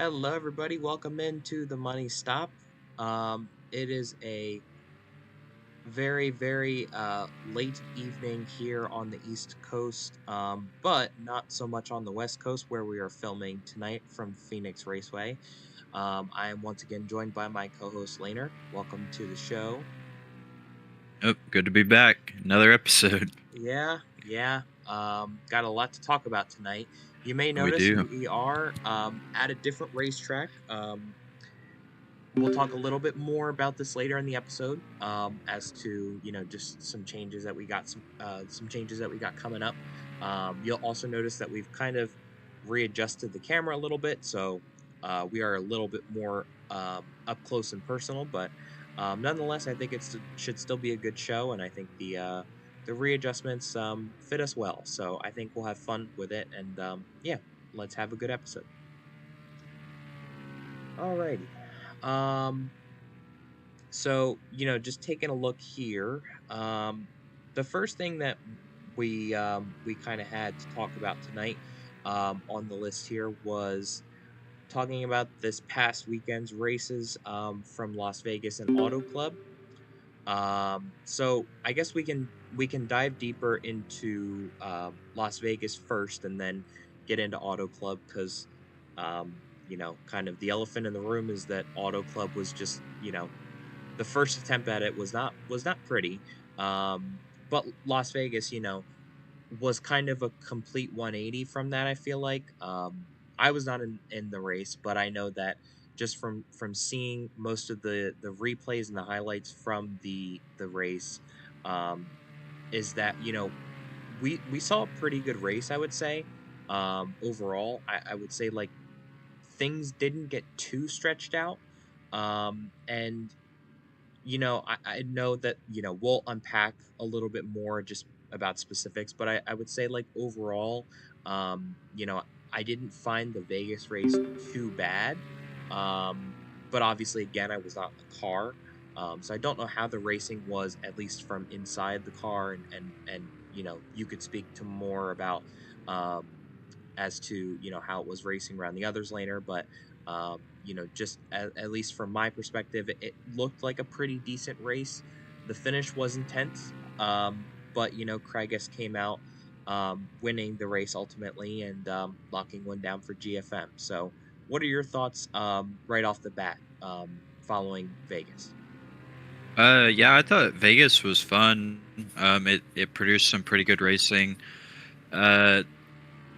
Hello, everybody. Welcome into the Money Stop. It is a very late evening here on the East Coast, but not so much on the West Coast where we are filming tonight from Phoenix Raceway. I am once again joined by my co-host Laner. Welcome to the show. Oh, good to be back. Another episode. Yeah. Got a lot to talk about tonight. You may We notice do. we are at a different racetrack. We'll talk a little bit more about this later in the episode, as to just some changes that we got some changes that we got coming up. You'll also notice that we've kind of readjusted the camera a little bit, so we are a little bit more up close and personal. But nonetheless, I think should still be a good show, and I think the readjustments fit us well. So I think we'll have fun with it, and yeah, let's have a good episode. Alrighty. Um, So, just taking a look here, the first thing that we kind of had to talk about tonight on the list here was talking about this past weekend's races from Las Vegas and Auto Club. So I guess we can dive deeper into Las Vegas first, and then get into Auto Club because kind of the elephant in the room is that Auto Club was just the first attempt at it was not pretty. Um, but Las Vegas, was kind of a complete 180 from that. I feel like I was not in the race, but I know that just from seeing most of the replays and the highlights from the race, um, is that we saw a pretty good race. I would say overall, I would say like things didn't get too stretched out. And I know that, we'll unpack a little bit more just about specifics, but I would say like overall, I didn't find the Vegas race too bad. Um, but obviously, again, I was not in the car. So I don't know how the racing was, at least from inside the car, and you could speak to more about um, as to how it was racing around the others later, but just at least from my perspective, it looked like a pretty decent race. The finish was intense, but Craigus came out winning the race ultimately and locking one down for GFM. So, what are your thoughts right off the bat following Vegas? Yeah, I thought Vegas was fun. It produced some pretty good racing. Uh,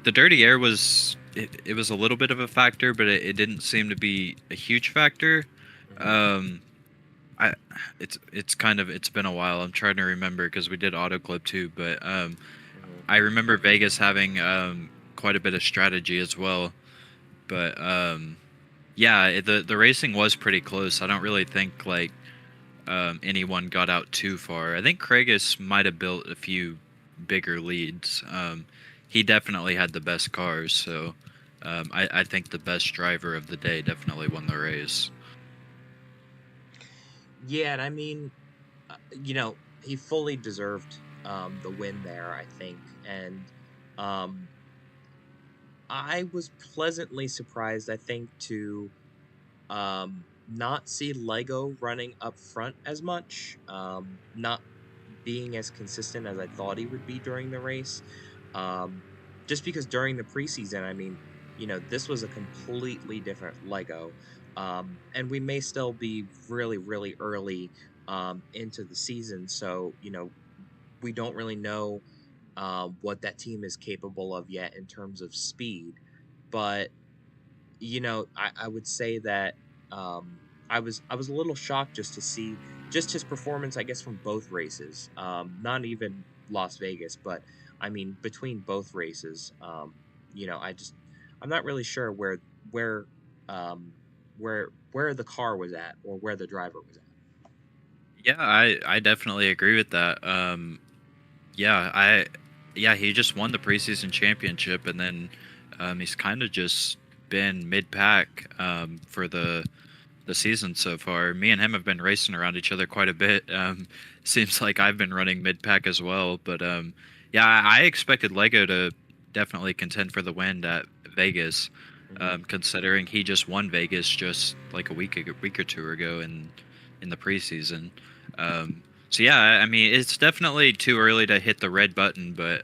the dirty air it was a little bit of a factor, but it didn't seem to be a huge factor. Hmm. Um, I it's been a while. I'm trying to remember because we did Auto Club too, but Hmm. I remember Vegas having quite a bit of strategy as well. But yeah, the racing was pretty close. I don't really think like anyone got out too far. I think Craigus might have built a few bigger leads. He definitely had the best cars, so I think the best driver of the day definitely won the race. Yeah, and I mean, he fully deserved the win there, I think, and um, I was pleasantly surprised, I think, to not see Lego running up front as much, not being as consistent as I thought he would be during the race. Um, just because during the preseason, I mean, this was a completely different Lego. And we may still be really early into the season. So, we don't really know what that team is capable of yet in terms of speed. But I would say that I was a little shocked just to see just his performance, I guess, from both races. Not even Las Vegas, but I mean between both races. I'm not really sure where um, where the car was at or where the driver was at. Yeah, I definitely agree with that. Yeah, yeah, he just won the preseason championship, and then he's kind of just been mid pack for the season so far. Me and him have been racing around each other quite a bit. Seems like I've been running mid pack as well, but yeah, I expected Lego to definitely contend for the win at Vegas. Hmm. considering he just won Vegas just like a week or two ago in the preseason. So yeah, I mean it's definitely too early to hit the red button, but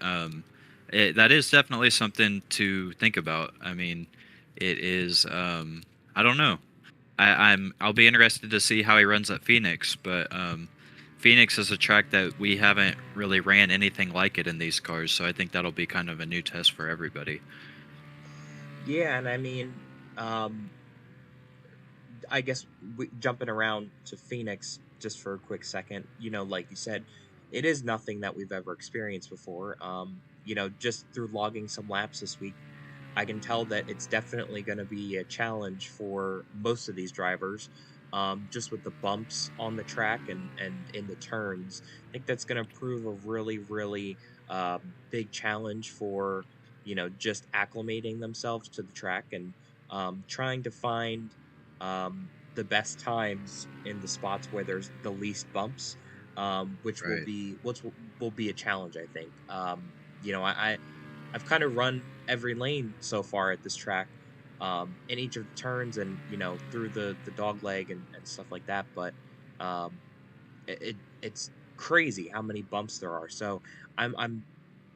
that is definitely something to think about. I mean, it is. I don't know. I'll be interested to see how he runs at Phoenix, but Phoenix is a track that we haven't really ran anything like it in these cars, so I think that'll be kind of a new test for everybody. Yeah, and I mean, I guess jumping around to Phoenix just for a quick second, like you said, it is nothing that we've ever experienced before. Just through logging some laps this week, I can tell that it's definitely going to be a challenge for most of these drivers. Just with the bumps on the track and in the turns, I think that's going to prove a really, really big challenge for just acclimating themselves to the track and trying to find the best times in the spots where there's the least bumps, Right. which will be a challenge, I think. I've kind of run every lane so far at this track, in each of the turns and through the dog leg and stuff like that. But um, it's crazy how many bumps there are. So I'm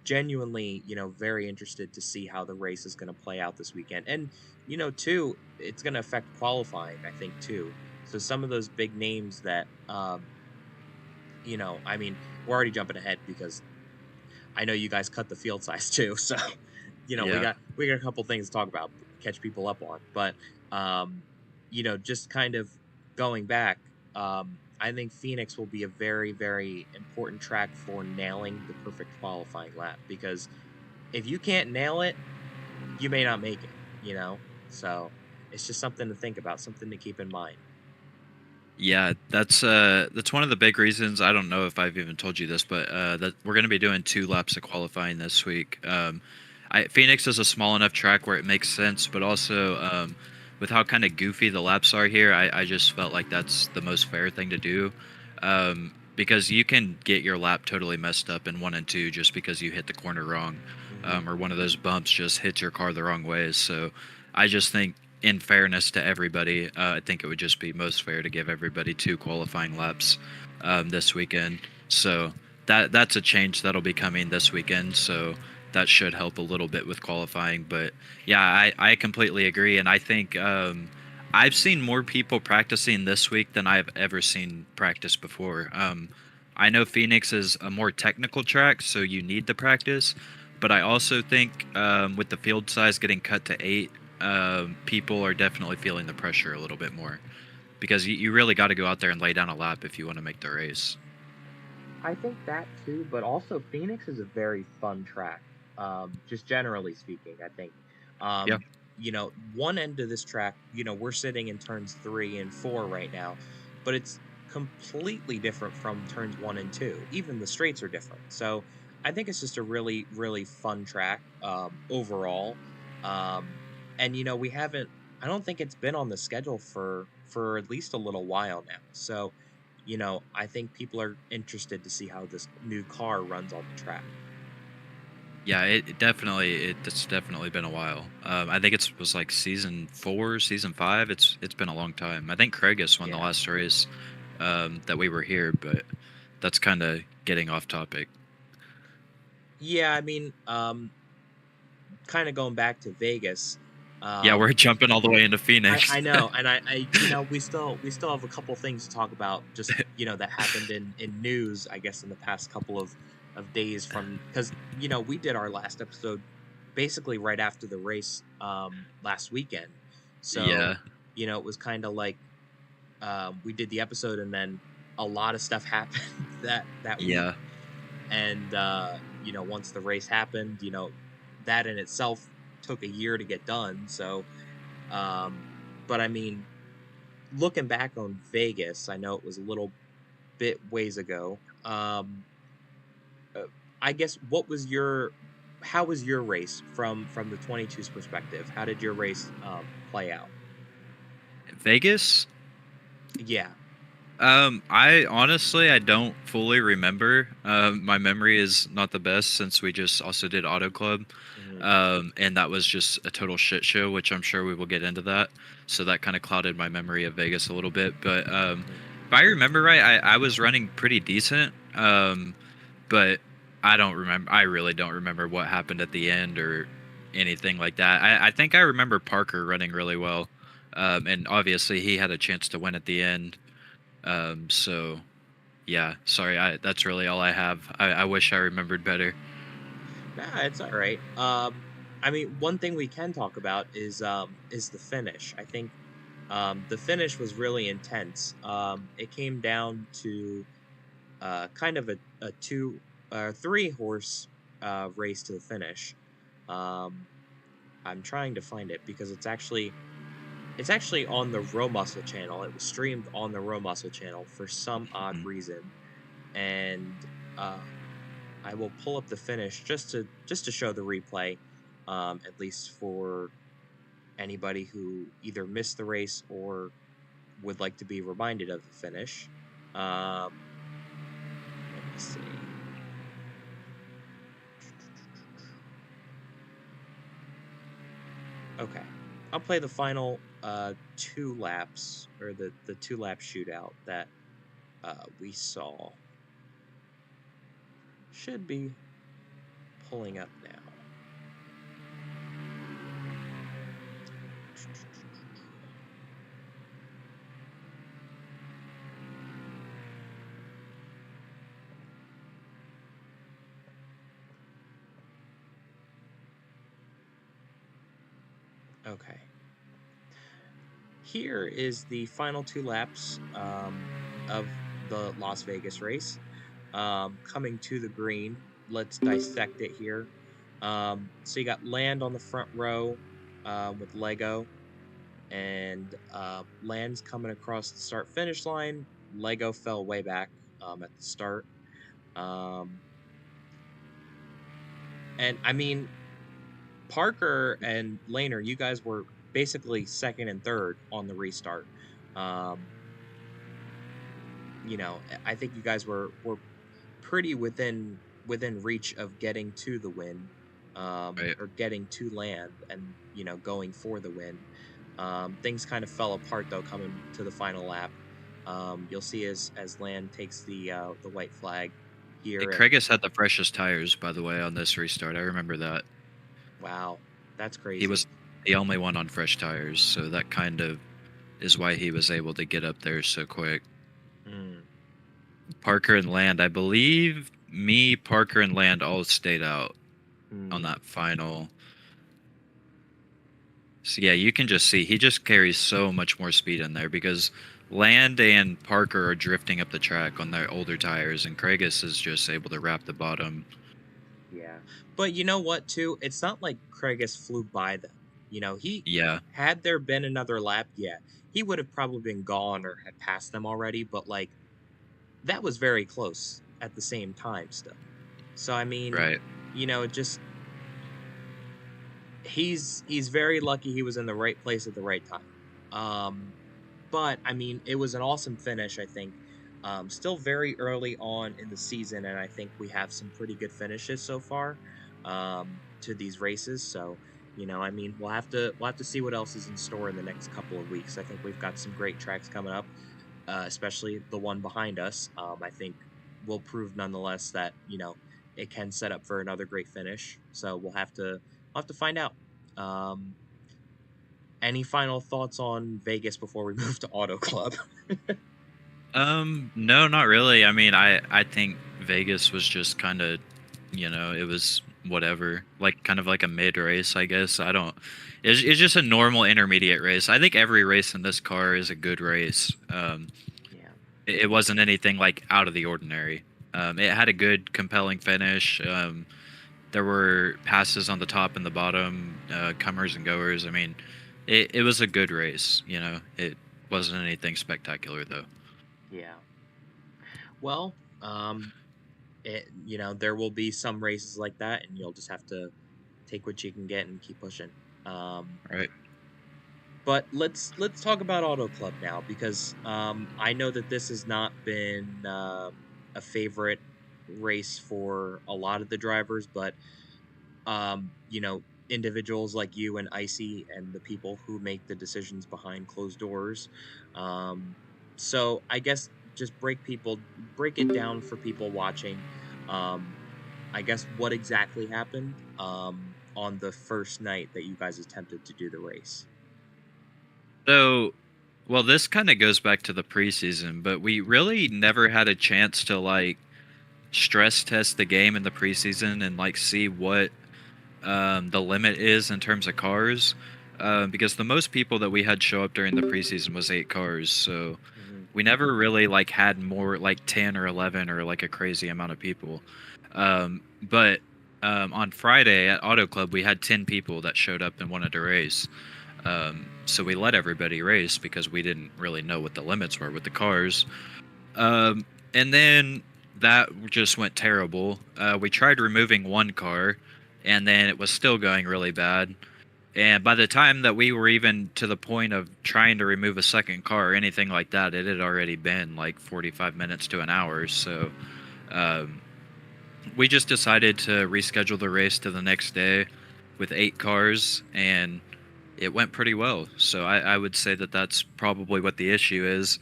genuinely, very interested to see how the race is going to play out this weekend. And, too, it's going to affect qualifying, I think, too. So some of those big names that, I mean, we're already jumping ahead because I know you guys cut the field size too. So, we Yeah. got a couple things to talk about, catch people up on. But, um, just kind of going back, I think Phoenix will be a very, very important track for nailing the perfect qualifying lap because if you can't nail it, you may not make it. So it's just something to think about, something to keep in mind. Yeah, that's one of the big reasons. I don't know if I've even told you this, but that we're going to be doing 2 laps of qualifying this week. Phoenix is a small enough track where it makes sense, but also with how kind of goofy the laps are here, I just felt like that's the most fair thing to do. Because you can get your lap totally messed up in 1 and 2 just because you hit the corner wrong, Hmm. or one of those bumps just hits your car the wrong way. So I just think in fairness to everybody, I think it would just be most fair to give everybody 2 qualifying laps this weekend. So that's a change that'll be coming this weekend. So that should help a little bit with qualifying. But yeah, I completely agree, and I think I've seen more people practicing this week than I've ever seen practice before. I know Phoenix is a more technical track, so you need the practice. But I also think with the field size getting cut to 8, people are definitely feeling the pressure a little bit more because you really got to go out there and lay down a lap if you want to make the race. I think that too, but also Phoenix is a very fun track. Just generally speaking, I think. Yeah, Um, one end of this track, we're sitting in turns 3 and 4 right now, but it's completely different from turns 1 and 2. Even the straights are different. So I think it's just a really, really fun track overall. Um, and we haven't. I don't think it's been on the schedule for at least a little while now. So I think people are interested to see how this new car runs on the track. yeah, it's definitely been a while. I think it was like season 4, season 5. It's been a long time. I think Craigus won the Yeah. last race that we were here, but that's kind of getting off topic. Yeah, I mean, kind of going back to Vegas. Yeah, we're Um, jumping all the way into I Phoenix. know, and we still have a couple things to talk about. Just that happened in news. I guess in the past couple of days from because we did our last episode basically right after the race last weekend. So Yeah, it was kind of like we did the episode and then a lot of stuff happened that week. yeah. And once the race happened, that in itself took a year to get done. So um but I mean, looking back on Vegas, I know it was a little bit ways ago. Uh, I guess what was your how was your race from the 22's perspective? How did your race play out? Vegas. Yeah. I honestly I don't fully remember. My memory is not the best since we just also did Auto Club, Mhm, and that was just a total shit show, which I'm sure we will get into that. So that kind of clouded my memory of Vegas a little bit. But mhm. if I remember right, I was running pretty decent. But I don't remember. I really don't remember what happened at the end or anything like that. I think I remember Parker running really well, and obviously he had a chance to win at the end. So yeah, sorry, that's really all I have. I wish I remembered better. Nah, it's all right. I mean, one thing we can talk about is the finish. I think the finish was really intense. It came down to kind of a two three horse race to the finish. Um, I'm trying to find it because it's actually on the Row Muscle channel. It was streamed on the Row Muscle channel for some odd Mhm. reason, and I will pull up the finish just to show the replay, at least for anybody who either missed the race or would like to be reminded of the finish. Um, let me see. Okay, I'll play the final two laps or the 2 lap shootout that we saw. Should be pulling up now. Okay. Here is the final 2 laps of the Las Vegas race. Coming to the green, let's dissect it here. So you got Land on the front row with Lego, and Land's coming across the start finish line. Lego fell way back at the start. Um, and I mean, Parker and Laner, you guys were basically second and third on the restart. Um, I think you guys were pretty within reach of getting to the win, Right. or getting to Land, and going for the win. Things kind of fell apart though coming to the final lap. You'll see as Land takes the white flag And here, and Craigus had the freshest tires, by the way, on this restart. I remember that. wow, that's He crazy. was the only one on fresh tires, so that kind of is why he was able to get up there so quick. Mm, Parker and Land, I believe me, Parker and Land all stayed out on mm, that final. So yeah, you can just see he just carries so much more speed in there because Land and Parker are drifting up the track on their older tires, and Craigus is just able to wrap the bottom. yeah, but you know what? Too, it's not like Craigus flew by them. He Yeah, had there been another lap, yeah, he would have probably been gone or had passed them already. But like that was very close at the same time still. So I mean, right. just he's very lucky he was in the right place at the right time. Um, but I mean, it was an awesome finish, I think. Still very early on in the season, and I think we have some pretty good finishes so far to these races. So, I mean, we'll have to see what else is in store in the next couple of weeks. I think we've got some great tracks coming up, especially the one behind us. I think will prove nonetheless that it can set up for another great finish. So we'll have to find out. Um, any final thoughts on Vegas before we move to Auto Club? No, not really. I mean, I think Vegas was just kind of, it was whatever, like kind of like a mid race, I guess. I don't. It's just a normal intermediate race. I think every race in this car is a good race. Yeah. It wasn't anything like out of the ordinary. It had a good, compelling finish. There were passes on the top and the bottom, comers and goers. I mean, it was a good race. It wasn't anything spectacular though. Yeah. Well, there will be some races like that, and you'll just have to take what you can get and keep pushing. Um, Right. But let's talk about Auto Club now because I know that this has not been a favorite race for a lot of the drivers, but individuals like you and Icy and the people who make the decisions behind closed doors. Um, so I guess just break it down for people watching. Um, I guess what exactly happened on the first night that you guys attempted to do the race. So, well, this kind of goes back to the preseason, but we really never had a chance to like stress test the game in the preseason and like see what the limit is in terms of cars. Because the most people that we had show up during the preseason was 8 cars, so Mhm. we never really like had more like 10 or 11 or like a crazy amount of people. But on Friday at Auto Club, we had 10 people that showed up and wanted to race. So we let everybody race because we didn't really know what the limits were with the cars. And then that just went terrible. We tried removing one car, and then it was still going really bad. And by the time that we were even to the point of trying to remove a second car or anything like that, it had already been like 45 minutes to an hour. So um, we just decided to reschedule the race to the next day with 8 cars, and it went pretty well. So I would say that that's probably what the issue is.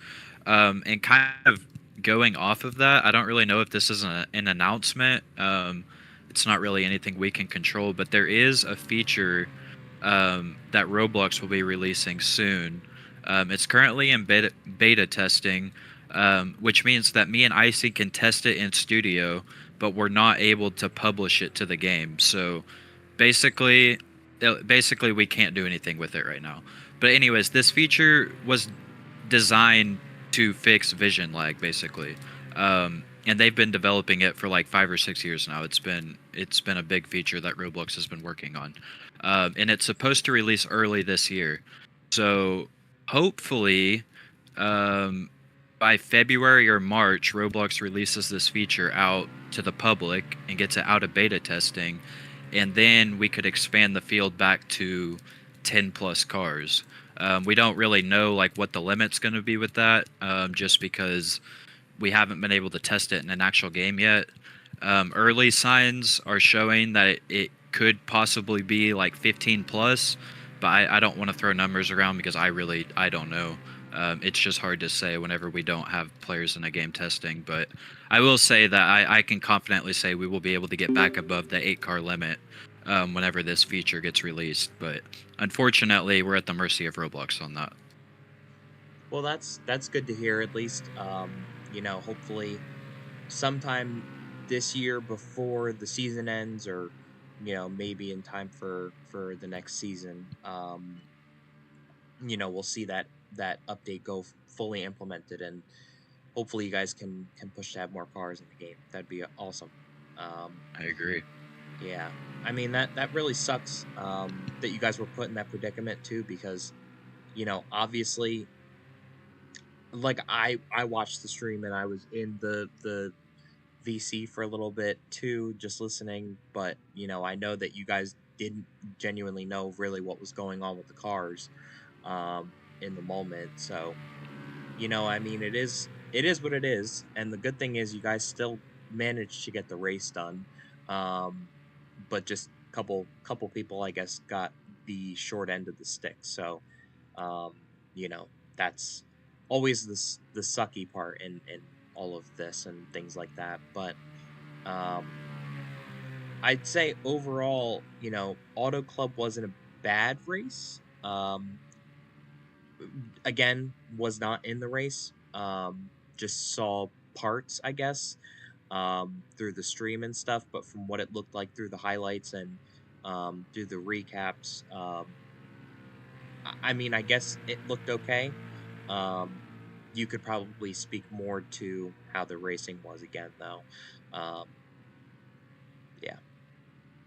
And kind of going off of that, I don't really know if this is an announcement. It's not really anything we can control, but there is a feature that Roblox will be releasing soon. It's currently in beta testing, which means that me and Icy can test it in studio, but we're not able to publish it to the game. So basically, basically we can't do anything with it right now. But anyways, this feature was designed to fix vision lag, basically. And they've been developing it for like 5 or 6 years now. It's been a big feature that Roblox has been working on, and it's supposed to release early this year. So hopefully, um, by February or March, Roblox releases this feature out to the public and gets it out of beta testing, and then we could expand the field back to 10 plus cars. We don't really know like what the limit's going to be with that, just because we haven't been able to test it in an actual game yet. Early signs are showing that it could possibly be like 15 plus, but I don't want to throw numbers around because I don't know. It's just hard to say whenever we don't have players in a game testing. But I will say that I can confidently say we will be able to get back above the 8 car limit whenever this feature gets released. But unfortunately, we're at the mercy of Roblox on that. Well, that's good to hear. At least, hopefully sometime this year before the season ends, or maybe in time for the next season. We'll see that update go fully implemented, and hopefully you guys can push to have more cars in the game. That'd be awesome. Um, I agree. yeah, I mean that really sucks that you guys were put in that predicament too, because obviously, like I watched the stream and I was in the VC for a little bit too, just listening. But I know that you guys didn't genuinely know really what was going on with the cars in the moment. So I mean, it is what it is, and the good thing is you guys still managed to get the race done. Um, but just couple people, I guess, got the short end of the stick. So um, that's always the sucky part in all of this and things like that. But um, I'd say overall, Auto Club wasn't a bad race. Again, was not in the race. Just saw parts, I guess, through the stream and stuff. But from what it looked like through the highlights and through the recaps, I mean, I guess it looked okay. Um, you could probably speak more to how the racing was again, though. Um, yeah.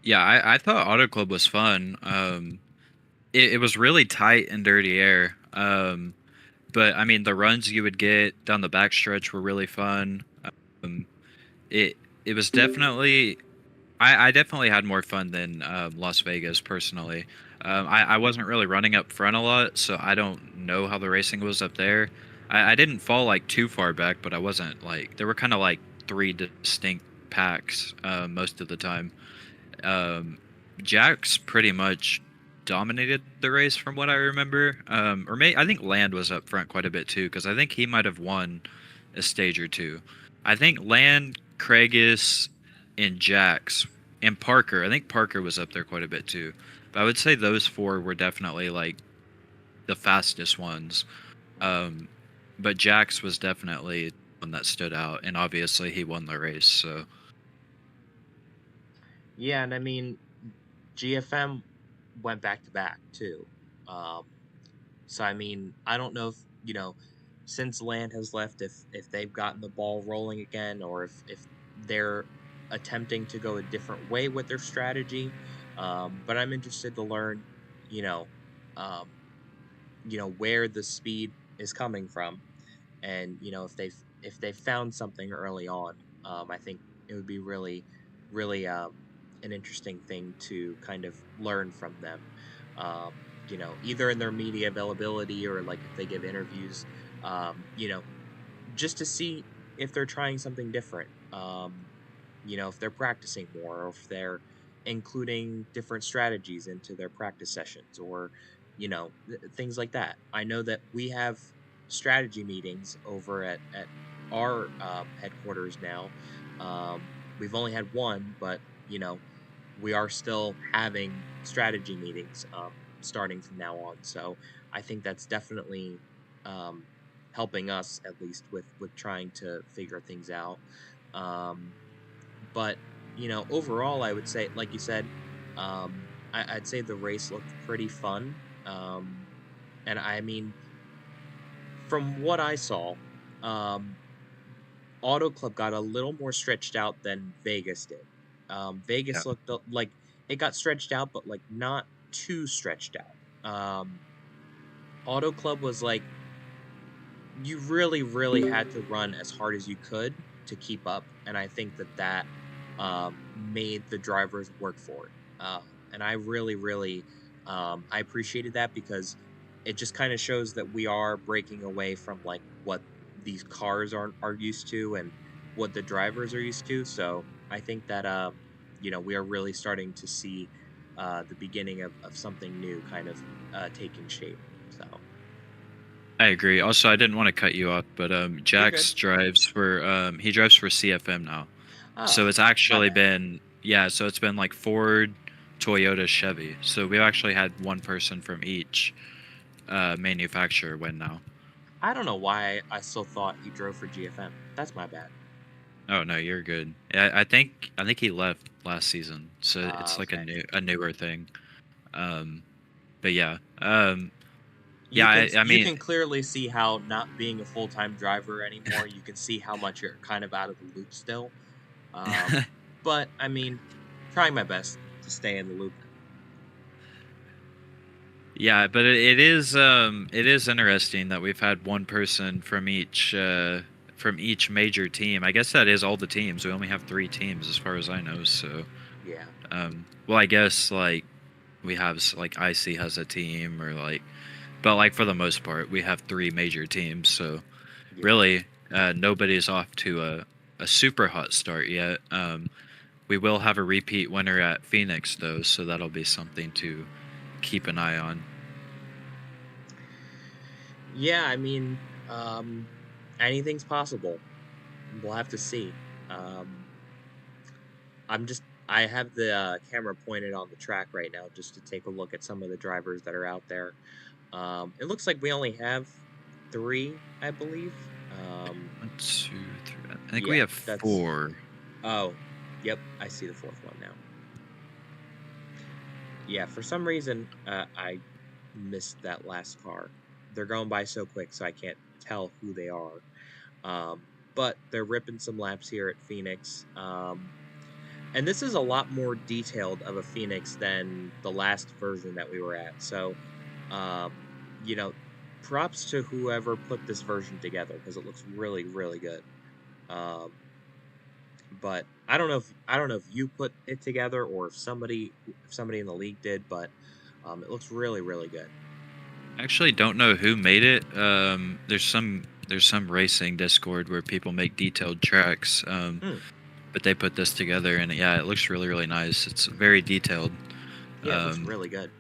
Yeah, I thought Auto Club was fun. It was really tight and dirty air. But I mean, the runs you would get down the backstretch were really fun. Um, it it was definitely I definitely had more fun than Las Vegas personally. I wasn't really running up front a lot, so I don't know how the racing was up there. I didn't fall like too far back, but I wasn't like there were kind of like three distinct packs most of the time. Um, Jax pretty much dominated the race from what I remember. I think Land was up front quite a bit too, because I think he might have won a stage or two. I think Land, Craigus, and Jax and Parker. I think Parker was up there quite a bit too. But I would say those four were definitely like the fastest ones. Um, but Jax was definitely one that stood out, and obviously he won the race. So Yeah, and I mean, GFM went back to back too. Um, so I mean, I don't know if since Land has left, if they've gotten the ball rolling again, or if they're attempting to go a different way with their strategy. But I'm interested to learn, you know, um, where the speed is coming from, and if they found something early on. I think it would be really an interesting thing to kind of learn from them. Either in their media availability, or like if they give interviews, just to see if they're trying something different. If they're practicing more, or if they're including different strategies into their practice sessions, or things like that. I know that we have strategy meetings over at our headquarters now. We've only had one, but we are still having strategy meetings starting from now on. So I think that's definitely um, helping us, at least with trying to figure things out. Um, but overall, I would say, like you said, I'd say the race looked pretty fun. And I mean, from what I saw, um, Auto Club got a little more stretched out than Vegas did. yeah, Vegas looked like it got stretched out, but like not too stretched out. Auto Club was like you really, really had to run as hard as you could to keep up, and I think that made the drivers work for it. And I really, really, I appreciated that, because it just kind of shows that we are breaking away from like what these cars are used to, and what the drivers are used to. So I think that we are really starting to see the beginning of something new kind of taking shape. So I agree. Also, I didn't want to cut you off, but you're good. Jax drives for he drives for CFM now. So Oh, it's my actually bad. been yeah, so it's been like Ford, Toyota, Chevy. So we've actually had one person from each manufacturer win now. I don't know why I still thought he drove for GFM. That's my bad. Oh no, you're good. I think he left last season, so it's like Okay. a newer thing. Um, but yeah, You yeah. can I you mean, can clearly see how, not being a full-time driver anymore, you can see how much you're kind of out of the loop still. Um, but I mean, trying my best to stay in the loop. yeah, but it is interesting that we've had one person from each major team. I guess that is all the teams. We only have three teams as far as I know. So, Yeah. well, I guess like we have like IC has a team or like, but like for the most part, we have three major teams. So Yeah. really, nobody's off to a super hot start yet. We will have a repeat winner at Phoenix though, so that'll be something to keep an eye on. Yeah, I mean, um, anything's possible. We'll have to see. Um, I have the camera pointed on the track right now, just to take a look at some of the drivers that are out there. It looks like we only have three, I believe. One, two, three. I think we Yeah, have that's. four. Oh, yep, I see the fourth one now. Yeah, for some reason, I missed that last car. They're going by so quick, so I can't tell who they are. But they're ripping some laps here at Phoenix. And this is a lot more detailed of a Phoenix than the last version that we were at. So, um, you know, props to whoever put this version together, because it looks really, really good. Um, but I don't know if you put it together, or if somebody in the league did, but It looks really, really good. I actually don't know who made it. There's some racing Discord where people make detailed tracks. Hmm. But they put this together, and yeah, it looks really, really nice. It's very detailed. Yeah, it looks Um, really good.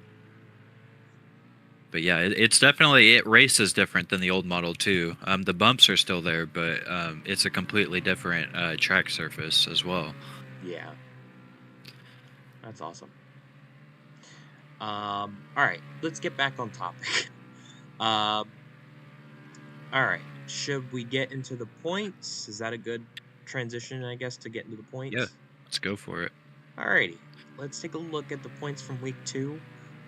but yeah, it's definitely, it races different than the old model too. The bumps are still there, but it's a completely different track surface as well. Yeah, that's awesome. All right, let's get back on topic. um, all right, should we get into the points? Is that a good transition, I guess, to get into the Yeah, points? let's go for it. Alrighty, let's take a look at the points from week two.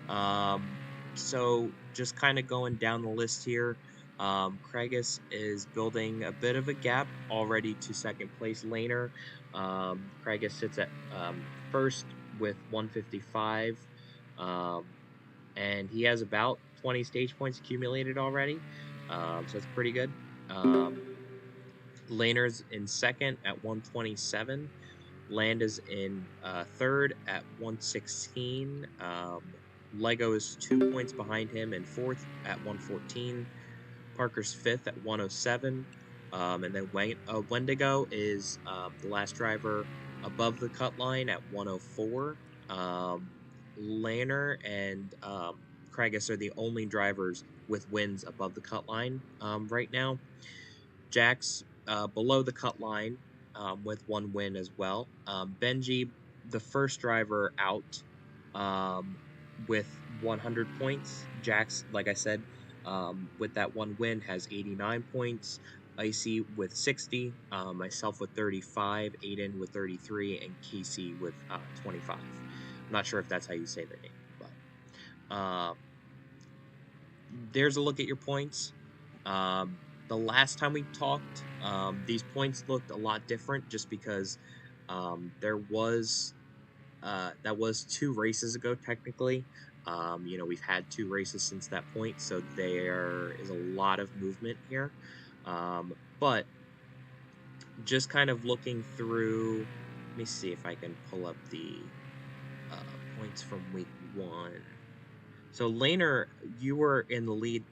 Um, so just kind of going down the list here, Craigus is building a bit of a gap already to second place laner. Craigus sits at first with 155, um, and he has about 20 stage points accumulated already. So that's pretty good. Laner's in second at 127. Land is in third at 116. Lego is 2 points behind him in fourth at 114. Parker's fifth at 107. And then Wendigo is the last driver above the cut line at 104. Lanner and Kragus are the only drivers with wins above the cut line right now. Jack's below the cut line with one win as well. Benji, the first driver out um, with 100 points. Jack's, like I said, with that one win, has 89 points. Icy with 60, myself with 35, Aiden with 33, and Casey with 25. I'm not sure if that's how you say their name, but there's a look at your points. The last time we talked, these points looked a lot different just because there was that was 2 races ago technically. We've had 2 races since that point, so there is a lot of movement here. But just kind of looking through, let me see if I can pull up the points from week one. So Laner, you were in the lead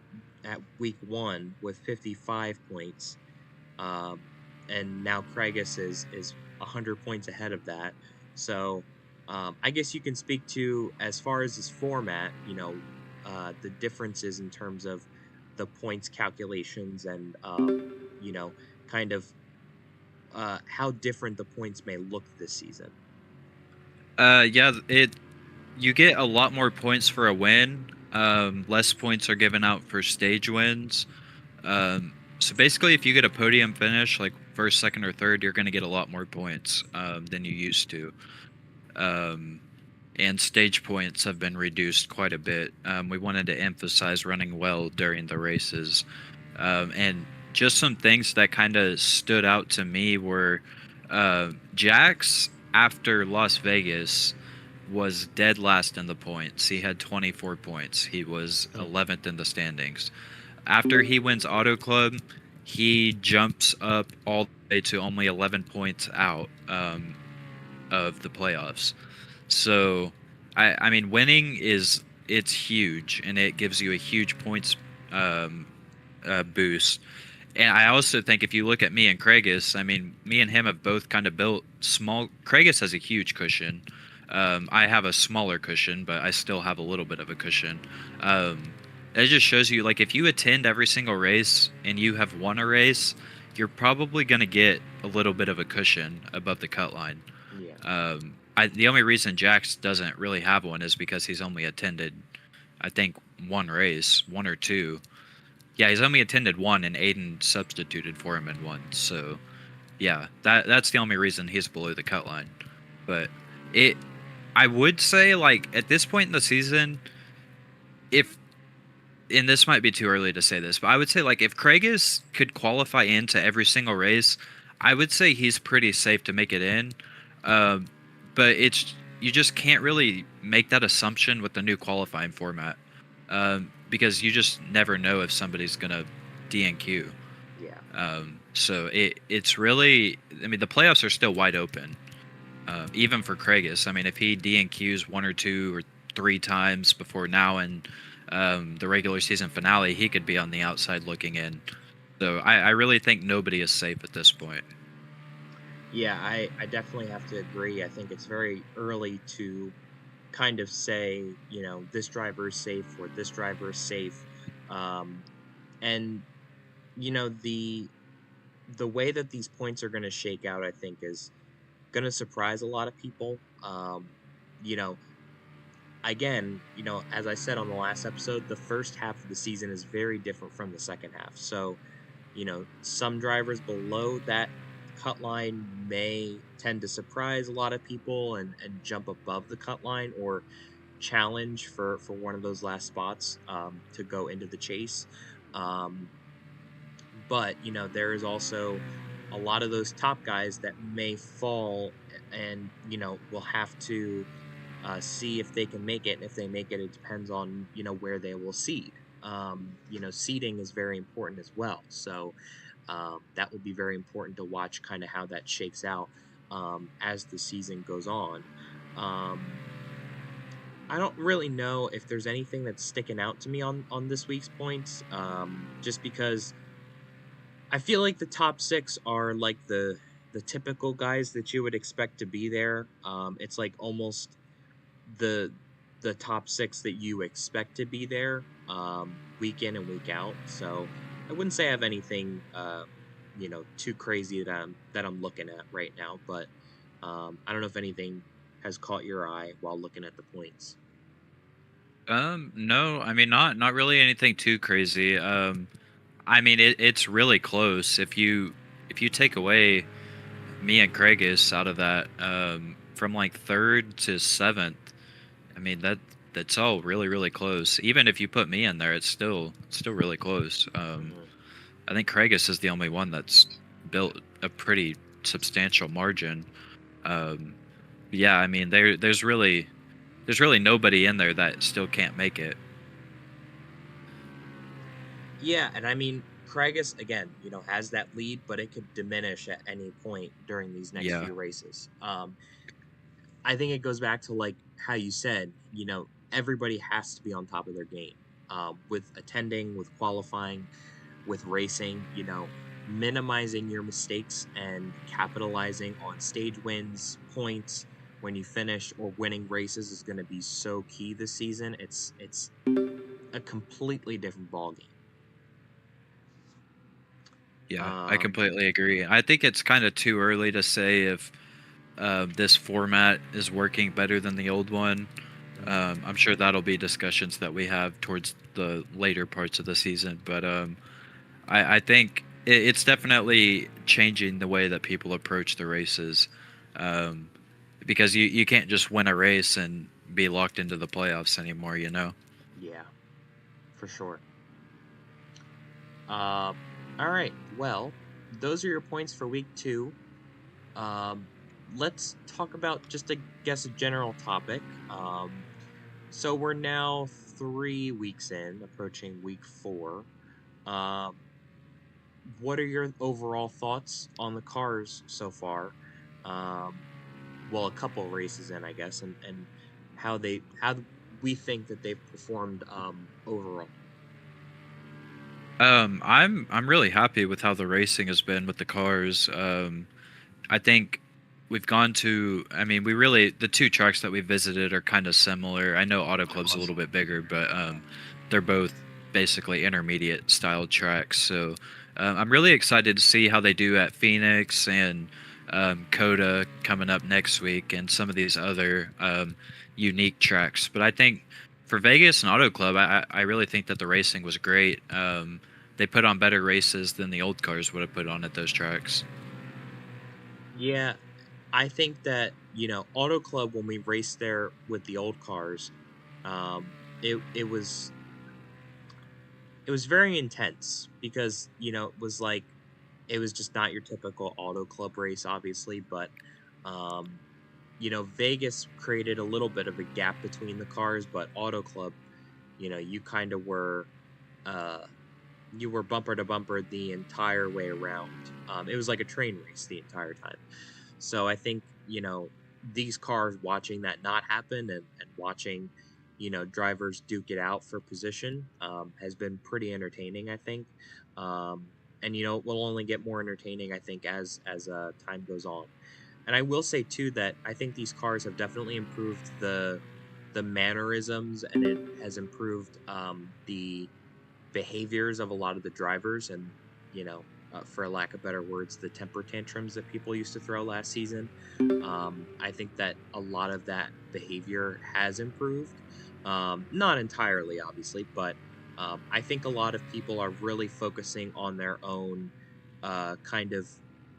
at week one with 55 points, um, and now Craigus is 100 points ahead of that. So I guess you can speak to, as far as this format, the differences in terms of the points calculations and kind of how different the points may look this season. Yeah, you get a lot more points for a win. Less points are given out for stage wins. So basically, if you get a podium finish, like first, second, or third, you're going to get a lot more points than you used to. And stage points have been reduced quite a bit. We wanted to emphasize running well during the races. And just some things that kind of stood out to me were Jax, after Las Vegas, was dead last in the points. He had 24 points. He was 11th in the standings. After he wins Auto Club, he jumps up all the way to only 11 points out of the playoffs. So, I mean, winning it's huge, and it gives you a huge points boost. And I also think if you look at me and Craigus, I mean, me and him have both kind of built small. Craigus has a huge cushion. I have a smaller cushion, but I still have a little bit of a cushion. It just shows you, like, if you attend every single race and you have won a race, you're probably going to get a little bit of a cushion above the cut line. Yeah. The only reason Jax doesn't really have one is because he's only attended, I think, one race, one or two. Yeah, he's only attended one, and Aiden substituted for him in one. So, yeah, that's the only reason he's below the cut line. But I would say, like, at this point in the season, and this might be too early to say this, but I would say, like, if Craigus could qualify into every single race, I would say he's pretty safe to make it in. But you just can't really make that assumption with the new qualifying format, because you just never know if somebody's gonna DNQ. Yeah. So it's really, I mean, the playoffs are still wide open, even for Craigus. I mean, if he DNQs one or two or 3 times before now, and the regular season finale, he could be on the outside looking in. So I really think nobody is safe at this point. Yeah, I definitely have to agree. I think it's very early to kind of say, this driver is safe or this driver is safe. Um, and the way that these points are going to shake out, I think, is going to surprise a lot of people. You know, Again, as I said on the last episode, the first half of the season is very different from the second half. So, some drivers below that cut line may tend to surprise a lot of people and jump above the cut line or challenge for one of those last spots to go into the chase. Um, but there is also a lot of those top guys that may fall and will have to see if they can make it. And if they make it, it depends on where they will seed. Seeding is very important as well. So that will be very important to watch kind of how that shakes out as the season goes on. Um, I don't really know if there's anything that's sticking out to me on this week's points, just because I feel like the top six are like the typical guys that you would expect to be there. It's like almost the the top six that you expect to be there week in and week out. So I wouldn't say I have anything too crazy that I'm looking at right now, but I don't know if anything has caught your eye while looking at the points. No, I mean not really anything too crazy. I mean it's really close. If you take away me and Craigus out of that, from like third to seventh, I mean that's all really close. Even if you put me in there, it's still really close. Hmm. I think Craigus is the only one that's built a pretty substantial margin. Um, yeah, I mean there's really nobody in there that still can't make it. Yeah, and I mean, Kragus again, has that lead, but it could diminish at any point during these next Yeah. few races. I think it goes back to like how you said, everybody has to be on top of their game with attending, with qualifying, with racing. Minimizing your mistakes and capitalizing on stage wins, points when you finish or winning races is going to be so key this season. It's a completely different ballgame. Yeah, I Um, completely agree. I think it's kind of too early to say if this format is working better than the old one. mhm. I'm sure that'll be discussions that we have towards the later parts of the season. But I think it's definitely changing the way that people approach the races, um, because you can't just win a race and be locked into the playoffs anymore. You know. Yeah, for sure. Uh, all right. Well, those are your points for week two. Um, let's talk about just, I guess, a general topic. So we're now 3 weeks in, approaching week four. Um, what are your overall thoughts on the cars so far? Um, well, a couple races in, I guess, and how we think that they've performed overall. I'm really happy with how the racing has been with the cars. I think we've gone to. I mean, we really the two tracks that we visited are kind of similar. I know Auto Club's a little bit bigger, but they're both basically intermediate style tracks. So I'm really excited to see how they do at Phoenix and Coda coming up next week, and some of these other unique tracks. But I think for Vegas and Auto Club, I really think that the racing was great. They put on better races than the old cars would have put on at those tracks. Yeah, I think that, Auto Club, when we raced there with the old cars, it was very intense because, it was just not your typical Auto Club race, obviously, but um, Vegas created a little bit of a gap between the cars, but Auto Club, you kind of were uh you were bumper to bumper the entire way around. It was like a train race the entire time. So I think, these cars watching that not happen and watching, drivers duke it out for position has been pretty entertaining, I think. Um, and will only get more entertaining, I think, as time goes on. And I will say too that I think these cars have definitely improved the mannerisms, and it has improved the behaviors of a lot of the drivers, and for lack of better words, the temper tantrums that people used to throw last season. I think that a lot of that behavior has improved. Not entirely, obviously, but I think a lot of people are really focusing on their own kind of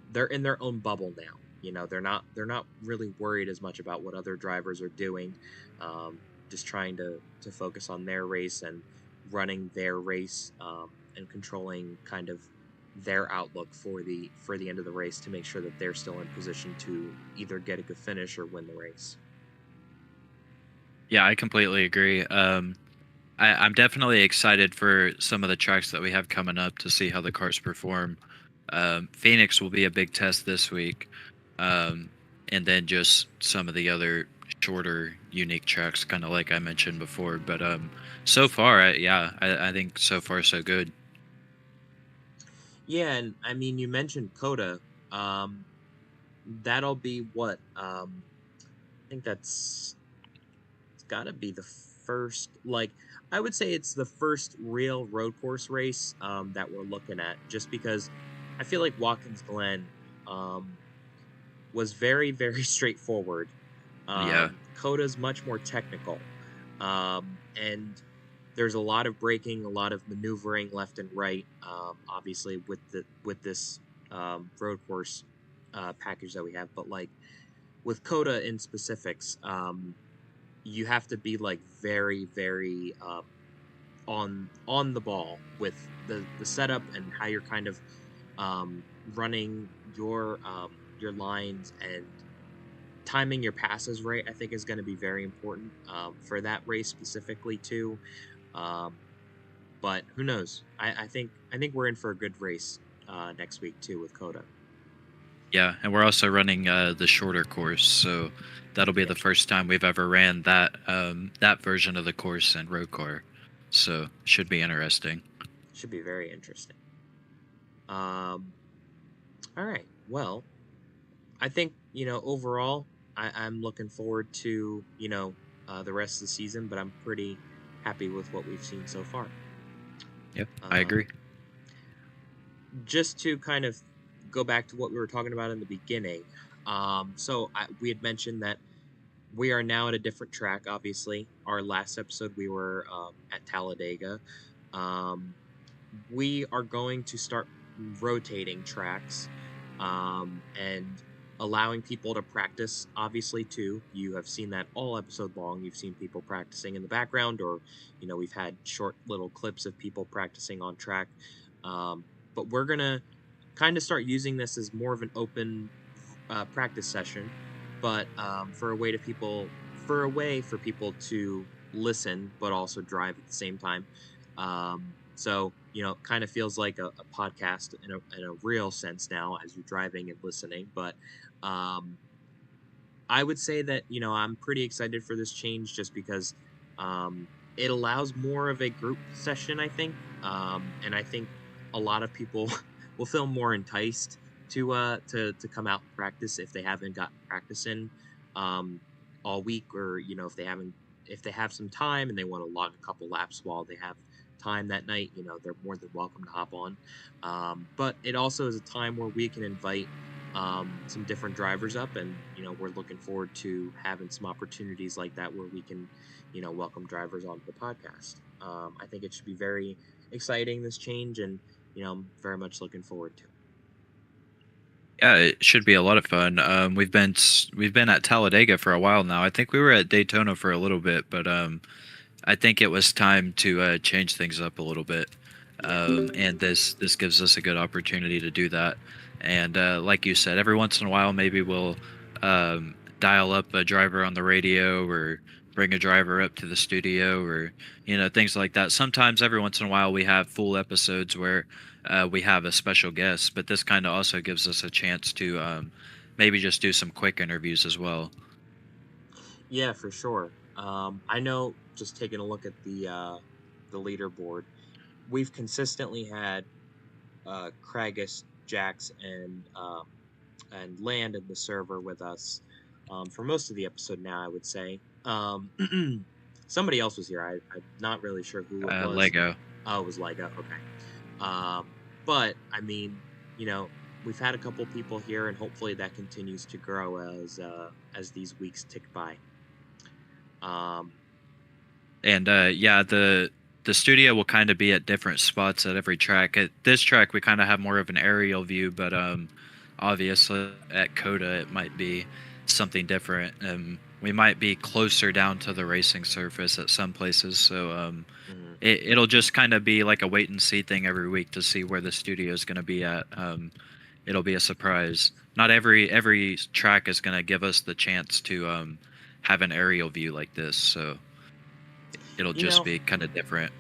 they're in their own bubble now. They're not really worried as much about what other drivers are doing. Um, just trying to focus on their race and running their race, and controlling kind of their outlook for the end of the race to make sure that they're still in position to either get a good finish or win the race. Yeah, I completely agree. I'm definitely excited for some of the tracks that we have coming up to see how the cars perform. Phoenix will be a big test this week, um, and then just some of the other shorter, unique tracks, kind of like I mentioned before. But so far, I think so far so good. Yeah, and I mean, you mentioned Coda. That'll be what? I think it's got to be the first, like, I would say it's the first real road course race that we're looking at, just because I feel like Watkins Glen um, was very, very straightforward. Yeah, Coda's much more technical, and there's a lot of braking, a lot of maneuvering left and right. Obviously, with this road course package that we have, but like with Coda in specifics, you have to be like very, very on the ball with the setup and how you're kind of running your lines, and timing your passes right. I think is going to be very important for that race specifically too. Um, but who knows? I think we're in for a good race next week too with Coda. yeah, and we're also running the shorter course, so that'll be the Yes, first time we've ever ran that version of the course in ROCAR. So should be interesting. should be very interesting. Um, all right. Well, I think overall, I'm looking forward to the rest of the season, but I'm pretty happy with what we've seen so far. Yep, I Um, agree. just to kind of go back to what we were talking about in the beginning. We had mentioned that we are now at a different track. Obviously, our last episode we were at Talladega. Um, we are going to start rotating tracks, and allowing people to practice, obviously, too. You have seen that all episode long. You've seen people practicing in the background, or we've had short little clips of people practicing on track. um, but we're gonna kind of start using this as more of an open practice session, but for a way for people to listen but also drive at the same time. So kind of feels like a podcast in a real sense now as you're driving and listening. But um, I would say that I'm pretty excited for this change, just because it allows more of a group session, I think, and I think a lot of people will feel more enticed to come out and practice if they haven't gotten practice in um, all week, or if they have some time and they want to log a couple laps while they have time that night. They're more than welcome to hop on. But it also is a time where we can invite some different drivers up, and we're looking forward to having some opportunities like that where we can welcome drivers onto the podcast. I think it should be very exciting, this change, and I'm very much looking forward to it. Yeah, it should be a lot of fun. We've been at Talladega for a while now. I think we were at Daytona for a little bit, but I think it was time to change things up a little bit. Yeah, And this gives us a good opportunity to do that. And like you said, every once in a while, maybe we'll dial up a driver on the radio, or bring a driver up to the studio, or things like that. Sometimes, every once in a while, we have full episodes where we have a special guest. But this kind of also gives us a chance to maybe just do some quick interviews as well. yeah, for sure. I know just taking a look at the leaderboard, we've consistently had Kragus, Jax, and Land in the server with us for most of the episode now, I would say. Somebody else was here. I'm not really sure who it was. Lego. Oh, it was Lego. Okay. But I mean, you know, we've had a couple people here, and hopefully that continues to grow as these weeks tick by. Um, And yeah, the studio will kind of be at different spots at every track. At this track, we kind of have more of an aerial view, but obviously at Coda, it might be something different. We might be closer down to the racing surface at some places, so mhm. it'll just kind of be like a wait and see thing every week to see where the studio is going to be at. It'll be a surprise. Not every track is going to give us the chance to have an aerial view like this, so it'll You just know, be kind of different.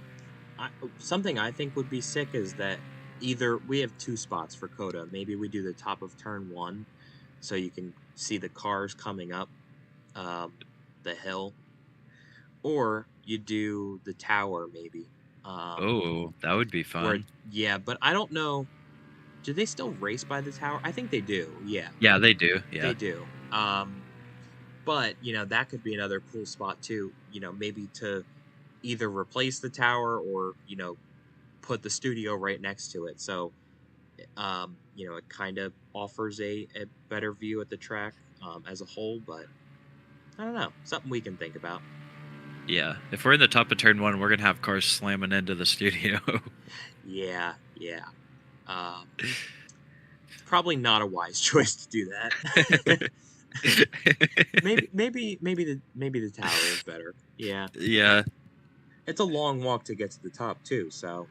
something I think would be sick is that either we have two spots for Coda. Maybe we do the top of turn one, so you can see the cars coming up um, the hill, or you do the tower maybe. Um, Oh, that would be where fun. yeah, but I don't know. Do they still race by the tower? I think they do. Yeah, Yeah, they do. they Yeah. do. But that could be another cool spot too. Maybe to either replace the tower or put the studio right next to it. So it kind of offers a better view at the track as a whole. But I don't know, something we can think about. Yeah. If we're in the top of turn one, we're gonna have cars slamming into the studio. Yeah, yeah. Um, Probably not a wise choice to do that. maybe the tower is better. Yeah, Yeah. it's a long walk to get to the top too. So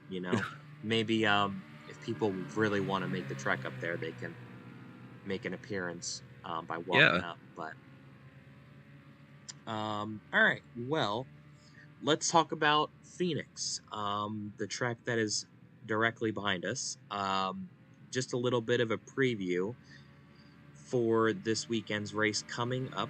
maybe if people really want to make the trek up there, they can make an appearance by walking Yeah. up. But all right, well, let's talk about Phoenix, the track that is directly behind us. Just a little bit of a preview for this weekend's race coming up.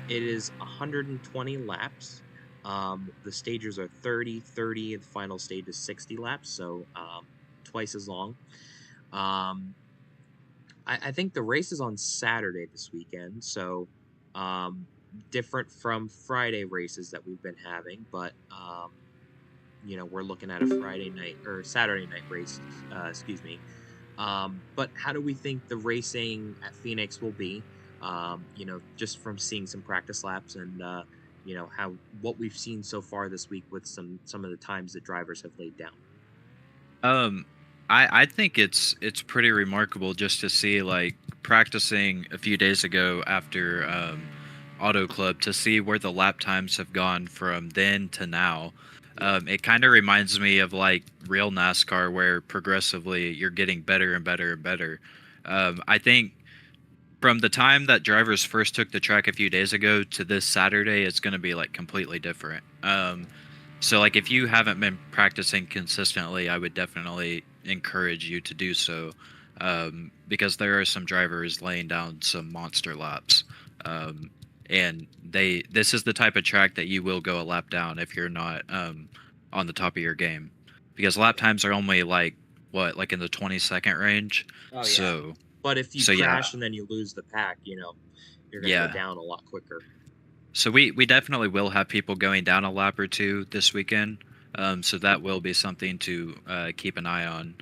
It is 120 laps. The stages are 30, 30, and the final stage is 60 laps, so twice as long. I think the race is on Saturday this weekend, so um, different from Friday races that we've been having, but we're looking at a Friday night or Saturday night race, excuse me. But how do we think the racing at Phoenix will be? Just from seeing some practice laps and how what we've seen so far this week with some of the times that drivers have laid down. Um, I think it's pretty remarkable just to see like practicing a few days ago after Auto Club to see where the lap times have gone from then to now. Yeah, It kind of reminds me of like real NASCAR where progressively you're getting better and better and better. I think from the time that drivers first took the track a few days ago to this Saturday, it's going to be like completely different. So like if you haven't been practicing consistently, I would definitely encourage you to do so, because there are some drivers laying down some monster laps, and this is the type of track that you will go a lap down if you're not on the top of your game, because lap yeah. times are only like what, like in the 20-second range. Oh yeah. So But if you so yeah, crash and then you lose the pack, you're gonna go yeah. down a lot quicker. So we definitely will have people going down a lap or two this weekend. So that will be something to keep an eye on.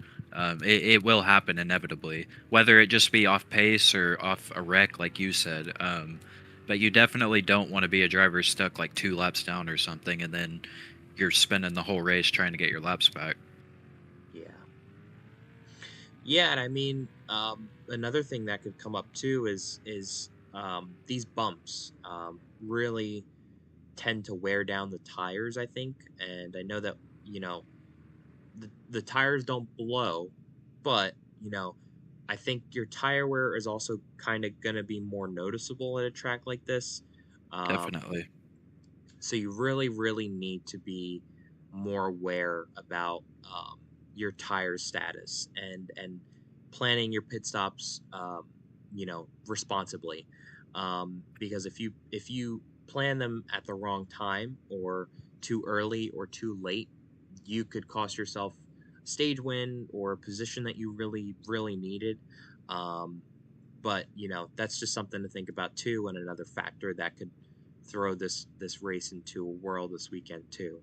It will happen inevitably, whether it just be off pace or off a wreck, like you said. But you definitely don't want to be a driver stuck like 2 laps down or something, and then you're spending the whole race trying to get your laps back. Yeah. Yeah, and I mean, another thing that could come up too is these bumps really tend to wear down the tires, I think. And I know that you know the tires don't blow, but I think your tire wear is also kind of gonna be more noticeable at a track like this. Um, Definitely. so you really, really need to be more aware about your tire status and planning your pit stops, responsibly. Because if you plan them at the wrong time or too early or too late, you could cost yourself a stage win or a position that you really, really needed. Um, but that's just something to think about too, and another factor that could throw this race into a whirl this weekend too.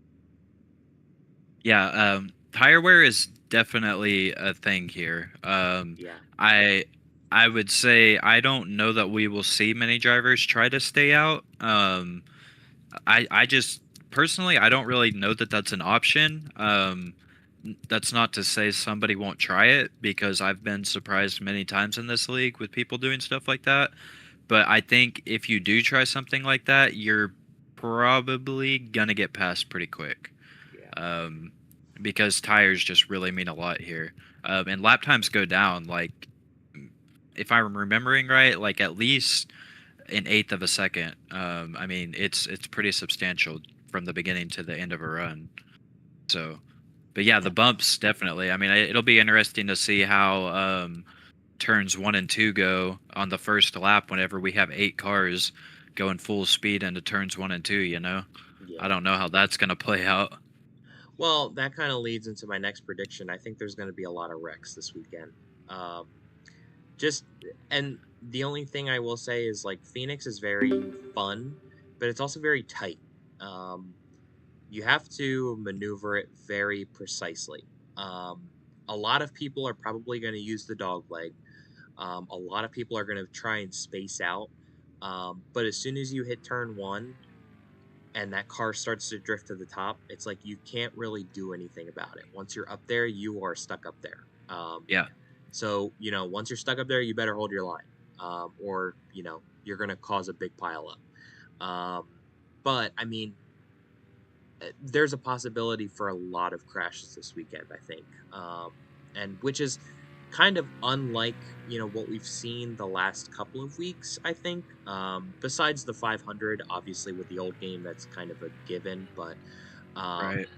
Yeah, tire wear is definitely a thing here. Yeah, I I would say I don't know that we will see many drivers try to stay out. I just personally I don't really know that that's an option. That's not to say somebody won't try it because I've been surprised many times in this league with people doing stuff like that. But I think if you do try something like that, you're probably gonna get passed pretty quick. yeah, Um, because tires just really mean a lot here. And lap times go down like if I'm remembering right, like at least an eighth of a second. I mean, it's pretty substantial from the beginning to the end of a run. So, but yeah, the yeah, bumps definitely. I mean, it'll be interesting to see how turns 1 and 2 go on the first lap. Whenever we have 8 cars going full speed into turns 1 and 2, I yeah. don't know how that's gonna play out. Well, that kind of leads into my next prediction. I think there's going to be a lot of wrecks this weekend. Um, just and the only thing I will say is like Phoenix is very fun, but it's also very tight. Um, you have to maneuver it very precisely. Um, a lot of people are probably going to use the dog leg. A lot of people are going to try and space out. But as soon as you hit turn one and that car starts to drift to the top, it's like you can't really do anything about it. Once you're up there, you are stuck up there. Yeah. So, once you're stuck up there, you better hold your line, or, you're going to cause a big pile up. But I mean, there's a possibility for a lot of crashes this weekend, I think. And which is kind of unlike, what we've seen the last couple of weeks, I think. Besides the 500, obviously with the old game, that's kind of a given. But, um, Right.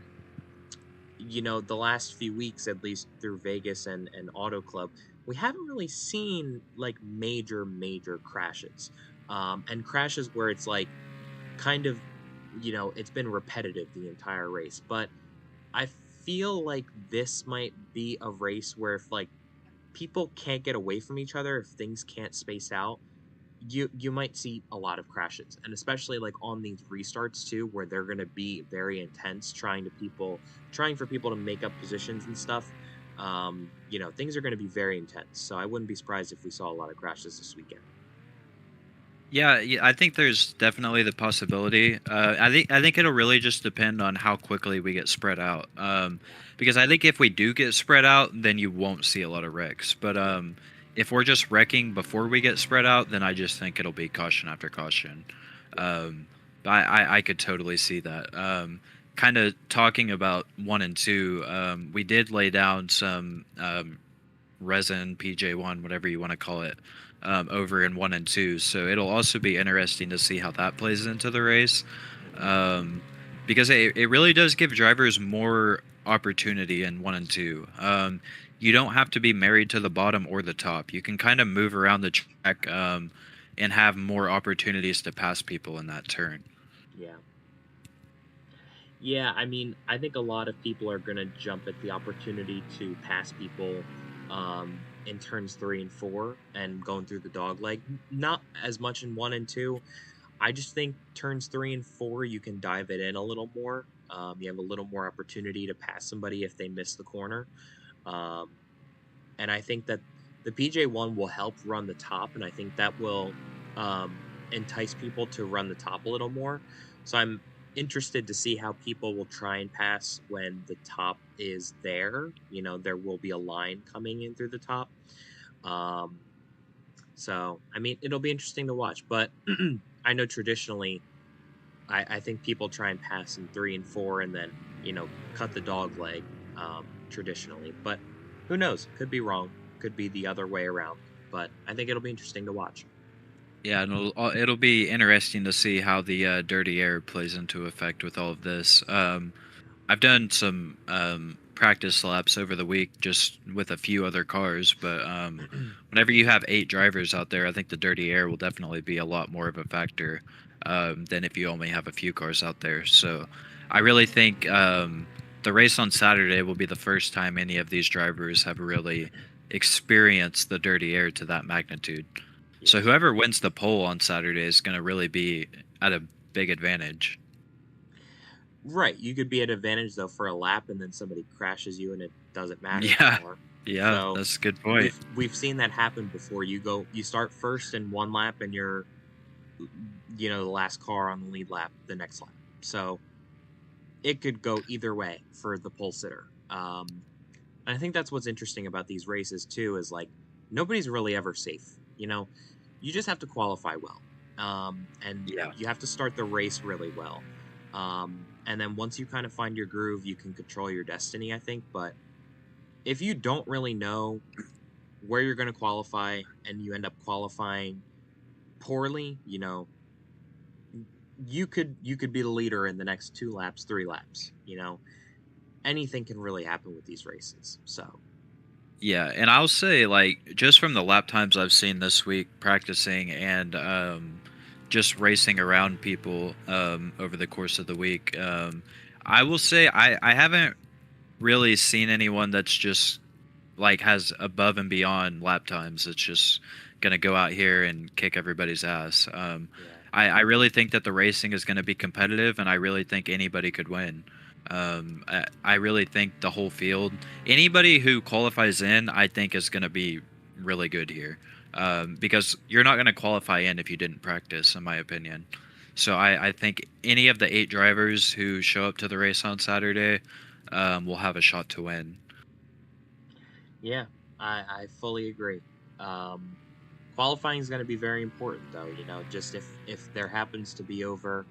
the last few weeks, at least through Vegas and Auto Club, we haven't really seen like major, major crashes. And crashes where it's like kind of, it's been repetitive the entire race. But I feel like this might be a race where if like people can't get away from each other, if things can't space out, you might see a lot of crashes, and especially like on these restarts too, where they're going to be very intense, trying for people to make up positions and stuff. Things are going to be very intense, so I wouldn't be surprised if we saw a lot of crashes this weekend. Yeah, yeah, I think there's definitely the possibility. I think it'll really just depend on how quickly we get spread out. Yeah, Because I think if we do get spread out, then you won't see a lot of wrecks. But yeah, if we're just wrecking before we get spread out, then I just think it'll be caution after caution. yeah. Um, I could totally see that. Kind of talking about 1 and 2, we did lay down some resin PJ1, whatever you want to call it, over in 1 and 2. So it'll also be interesting to see how that plays into the race, Hmm. um, because it really does give drivers more opportunity in 1 and 2. You don't have to be married to the bottom or the top. You can kind of move around the track, and have more opportunities to pass people in that turn. Yeah. Yeah, I mean, I think a lot of people are going to jump at the opportunity to pass people in turns three and four and going through the dog leg. Not as much in one and two. I just think turns three and four, you can dive it in a little more. You have a little more opportunity to pass somebody if they miss the corner. Um, and I think that the PJ1 will help run the top, and I think that will entice people to run the top a little more. So I'm interested to see how people will try and pass when the top is there. There will be a line coming in through the top. Um, so I mean, it'll be interesting to watch. But I know traditionally, I think people try and pass in three and four, and then cut the dog leg traditionally. But who knows? Could be wrong. Could be the other way around. But I think it'll be interesting to watch. Yeah, and it'll be interesting to see how the dirty air plays into effect with all of this. I've done some practice laps over the week just with a few other cars, but whenever you have 8 drivers out there, I think the dirty air will definitely be a lot more of a factor. than if you only have a few cars out there. So I really think the race on Saturday will be the first time any of these drivers have really experienced the dirty air to that magnitude. So Yeah. whoever wins the pole on Saturday is going to really be at a big advantage. Right, you could be at advantage though for a lap and then somebody crashes you and it doesn't matter Yeah, anymore. yeah, So that's a good point. we've seen that happen before. You start first in one lap and you're the last car on the lead lap the next lap. So it could go either way for the pole sitter. And I think that's what's interesting about these races too is like nobody's really ever safe. You just have to qualify well, and Yeah. you have to start the race really well. And then once you kind of find your groove, you can control your destiny, I think. But if you don't really know where you're going to qualify and you end up qualifying poorly, you could be the leader in the next 2 laps, 3 laps. Anything can really happen with these races. So Yeah, and I'll say like just from the lap times I've seen this week practicing and just racing around people over the course of the week, I will say I haven't really seen anyone that's just like has above and beyond lap times. It's just gonna go out here and kick everybody's ass. yeah, I really think that the racing is gonna be competitive, and I really think anybody could win. I really think the whole field, anybody who qualifies in, I think is gonna be really good here. Because you're not gonna qualify in if you didn't practice, in my opinion. So I think any of the 8 drivers who show up to the race on Saturday will have a shot to win. yeah, I fully agree. Um, Qualifying is going to be very important, though. Just if there happens to be over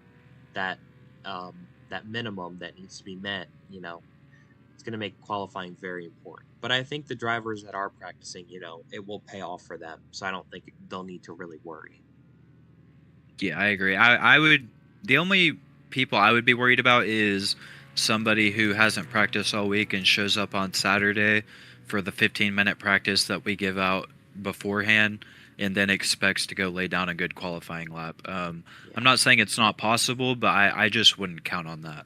that that minimum that needs to be met, it's going to make qualifying very important. But I think the drivers that are practicing, it will pay off for them. So I don't think they'll need to really worry. Yeah, I agree. I would the only people I would be worried about is somebody who hasn't practiced all week and shows up on Saturday for the 15-minute practice that we give out beforehand and then expects to go lay down a good qualifying lap. I'm Yeah, not saying it's not possible, but I just wouldn't count on that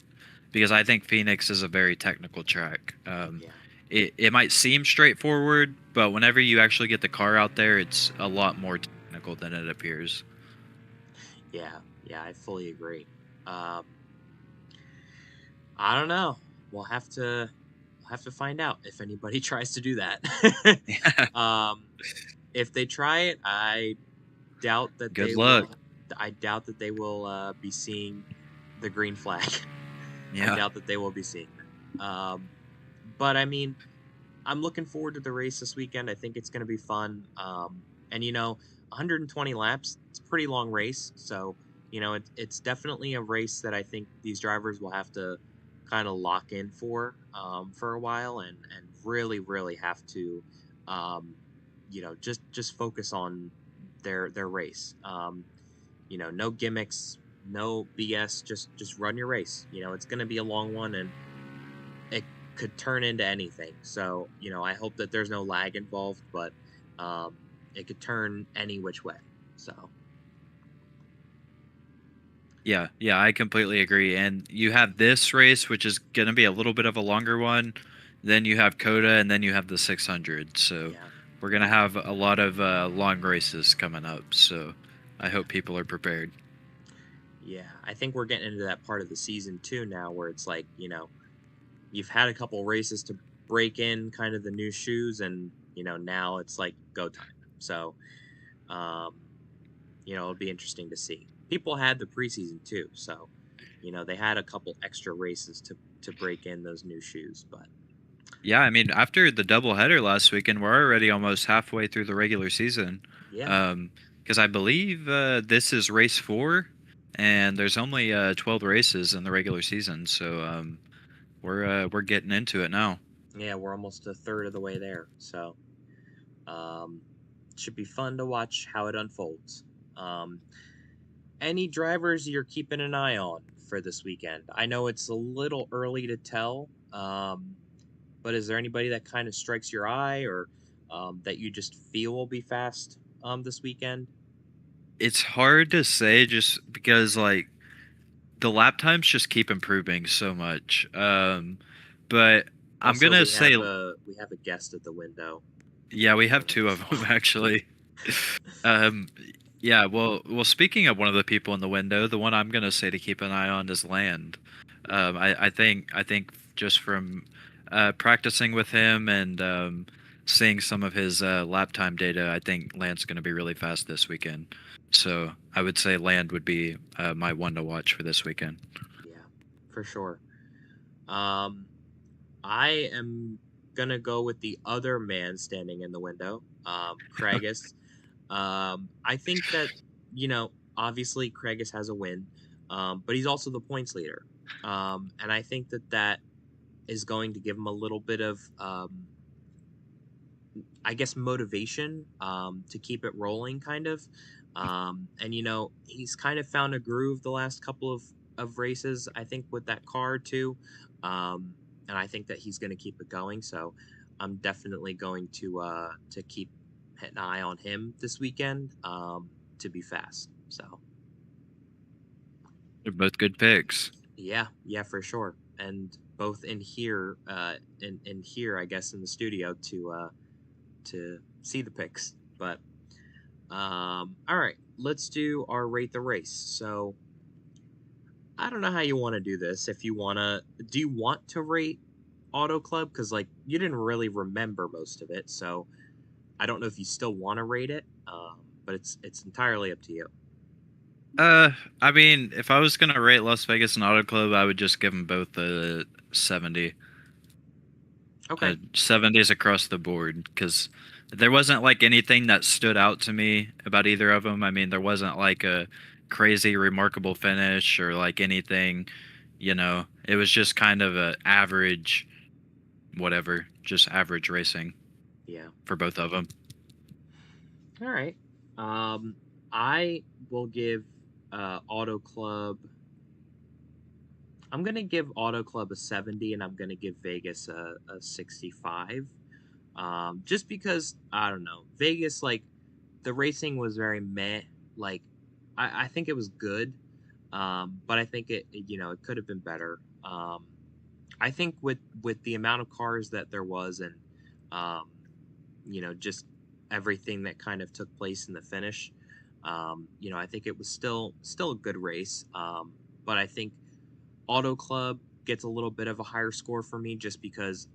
because I think Phoenix is a very technical track. yeah, It might seem straightforward, but whenever you actually get the car out there, it's a lot more technical than it appears. yeah, yeah. I fully agree. Um, I don't know. We'll have to find out if anybody tries to do that. um, if they try it, doubt that Good they luck. will. I doubt that they will be seeing the green flag. I Yeah. doubt that they will be seeing that. But I mean, I'm looking forward to the race this weekend. I think it's going to be fun. And 120 laps. It's a pretty long race, so it's definitely a race that I think these drivers will have to kind of lock in for a while and really really have to um, just focus on their race. No gimmicks, no BS. Just run your race. It's going to be a long one and it could turn into anything. So, I hope that there's no lag involved, but um, it could turn any which way. So, Yeah, yeah, I completely agree. And you have this race, which is going to be a little bit of a longer one. Then you have Coda, and then you have the 600. So yeah, we're going to have a lot of long races coming up. So I hope people are prepared. yeah. I think we're getting into that part of the season too now where it's like, you've had a couple races to break in kind of the new shoes, and, now it's like go time. So, um, it'll be interesting to see. People had the preseason too. So, they had a couple extra races to break in those new shoes, but Yeah, I mean, after the doubleheader last weekend, we're already almost halfway through the regular season. yeah. Because I believe this is race 4, and there's only 12 races in the regular season. So we're getting into it now. Yeah, we're almost a third of the way there. So, um, should be fun to watch how it unfolds. Um, any drivers you're keeping an eye on for this weekend? I know it's a little early to tell, but is there anybody that kind of strikes your eye or that you just feel will be fast this weekend? It's hard to say just because like the lap times just keep improving so much. But I'm Also, gonna say, we have a guest at the window. yeah, we have One of two the of them small. actually. Um, yeah, well, speaking of one of the people in the window, the one I'm gonna say to keep an eye on is Land. I think just from practicing with him and seeing some of his lap time data, I think Land's gonna be really fast this weekend. So I would say Land would be my one to watch for this weekend. Yeah, for sure. Um, I am gonna go with the other man standing in the window, Craigus. I think that, obviously Craigus has a win, but he's also the points leader. And I think that that is going to give him a little bit of, I guess, motivation to keep it rolling, kind of. And he's kind of found a groove the last couple of races, I think, with that car too. Um, and I think that he's going to keep it going. So I'm definitely going to keep an eye on him this weekend to be fast. So They're both good picks. yeah, yeah, for sure. And both in here, in here, I guess, in the studio to see the picks. But all right, let's do our rate the race. So I don't know how you want to do this. If you wanna, do you want to rate Auto Club? Because like you didn't really remember most of it, so I don't know if you still want to rate it. But it's entirely up to you. Uh, I mean, if I was gonna rate Las Vegas and Auto Club, I would just give them both a 70. Okay. 70s across the board because there wasn't like anything that stood out to me about either of them. I mean, there wasn't like a crazy, remarkable finish or like anything. It was just kind of a average, whatever, just average racing Yeah. for both of them. All right. I will give Auto Club. I'm gonna give Auto Club a 70, and I'm gonna give Vegas a 65. Just because I don't know, Vegas, like the racing was very meh. Like I think it was good, but I think it could have been better. I think with the amount of cars that there was, and um, just everything that kind of took place in the finish, I think it was still a good race. But I think Auto Club gets a little bit of a higher score for me just because,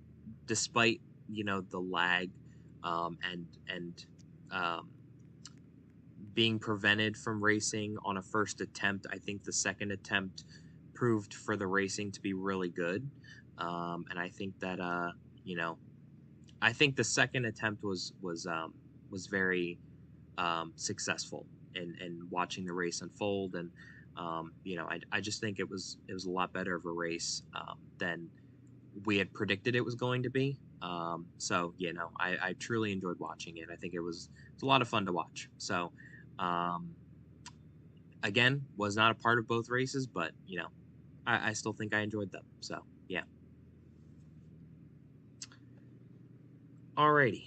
despite the lag, and um, being prevented from racing on a first attempt, I think the second attempt proved for the racing to be really good. And I think that you know I think the second attempt was very successful in watching the race unfold. And I just think it was a lot better of a race than we had predicted it was going to be. So I truly enjoyed watching it. I think it's a lot of fun to watch. So um, again, was not a part of both races, but I still think I enjoyed them. So yeah. Alrighty.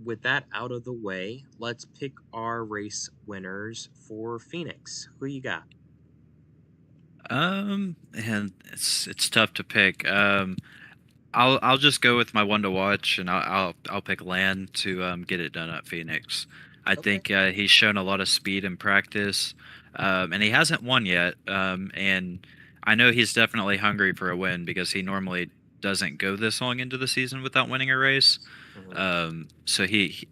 With that out of the way, let's pick our race winners for Phoenix. Who you got? And it's tough to pick. I'll just go with my one to watch, and I'll pick Land to get it done at Phoenix. I Okay. think he's shown a lot of speed in practice, and he hasn't won yet. And I know he's definitely hungry for a win because he normally doesn't go this long into the season without winning a race. Hmm. So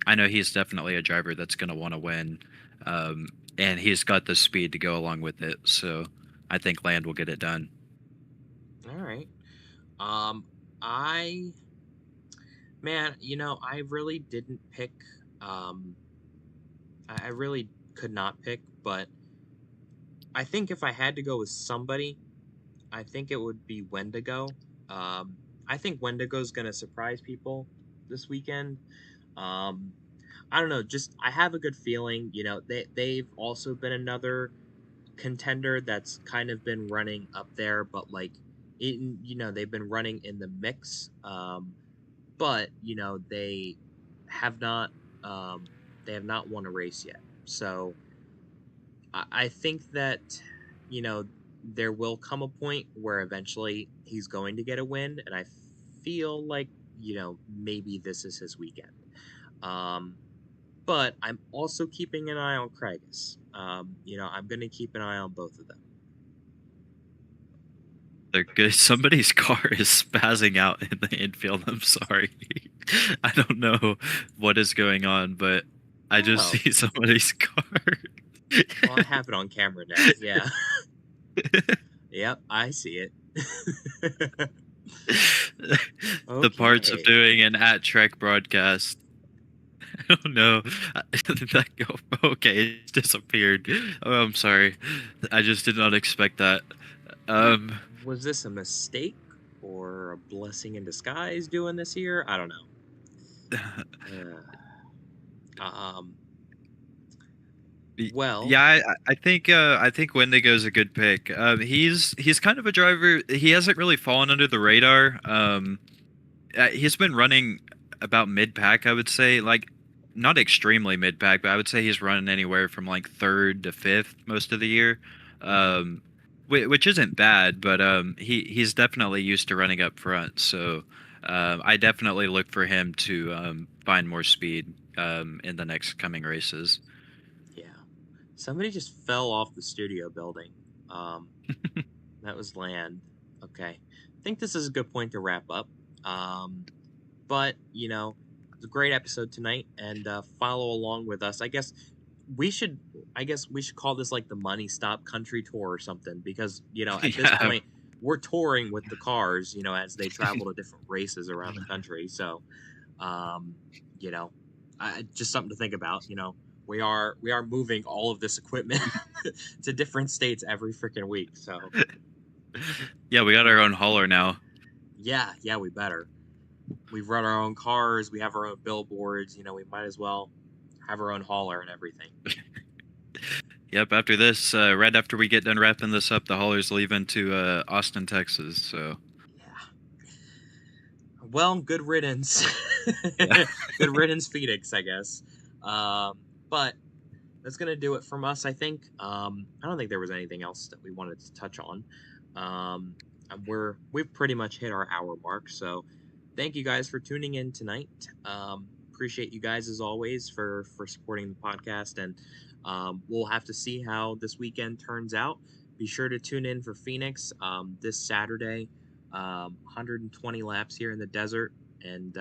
I know he's definitely a driver that's going to want to win, um, and he's got the speed to go along with it. So I think Land will get it done. All right. Um, I Man, I really didn't pick. Um, I really could not pick, but I think if I had to go with somebody, I think it would be Wendigo. Um, I think Wendigo's gonna surprise people this weekend. Um, I don't know, just I have a good feeling. They've also been another contender that's kind of been running up there, but like, they've been running in the mix. But have not um, they have not won a race yet. So I think that, you know, there will come a point where eventually he's going to get a win, and I feel like, maybe this is his weekend. Um, but I'm also keeping an eye on Craigus. I'm going to keep an eye on both of them. They're good. Somebody's car is spazzing out in the infield. I'm sorry. I don't know what is going on, but I just Oh, see somebody's car. well, I have it on camera now. Yeah. Yep, I see it. The parts of Okay. doing an at Trek broadcast. I don't know. That go okay, it disappeared. Oh, I'm sorry. I just did not expect that. Um, Was this a mistake or a blessing in disguise doing this here? I don't know. Um, well, yeah, I think Wendigo's a good pick. He's kind of a driver. He hasn't really fallen under the radar. He's been running about mid pack, I would say. Like, not extremely mid pack, but I would say he's running anywhere from like third to fifth most of the year. Um, which isn't bad, but he's definitely used to running up front. So I definitely look for him to find more speed in the next coming races. yeah. Somebody just fell off the studio building. Um, that was land. Okay. I think this is a good point to wrap up. But, it's a great episode tonight, and follow along with us. I guess we should call this like the Money Stop Country Tour or something, because, at this Yeah, point we're touring with the cars, as they travel to different races around the country. So, um, you know, just something to think about. We are moving all of this equipment to different states every freaking week. So, yeah, we got our own hauler now. yeah, we better. We've run our own cars. We have our own billboards. We might as well have our own hauler and everything. Yep. After this, right after we get done wrapping this up, the hauler's leaving to Austin, Texas. So Yeah. Well, good riddance. yeah. Good riddance, Phoenix, I guess. But that's gonna do it from us, I think. I don't think there was anything else that we wanted to touch on. Um, we've pretty much hit our hour mark, so thank you guys for tuning in tonight. Appreciate you guys as always for supporting the podcast, and we'll have to see how this weekend turns out. Be sure to tune in for Phoenix this Saturday. 120 laps here in the desert, and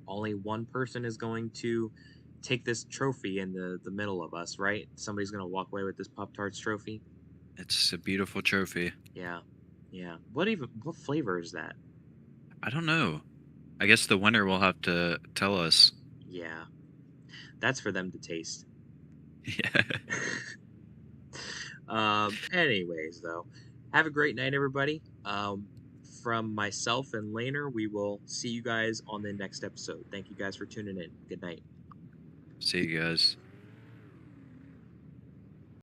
only one person is going to take this trophy in the middle of us, right? Somebody's gonna walk away with this Pop Tarts trophy. It's a beautiful trophy. Yeah, yeah. What flavor is that? I don't know. I guess the winner will have to tell us. Yeah, that's for them to taste. Yeah. Anyways, though, have a great night, everybody. From myself and Laner, we will see you guys on the next episode. Thank you guys for tuning in. Good night. See you guys.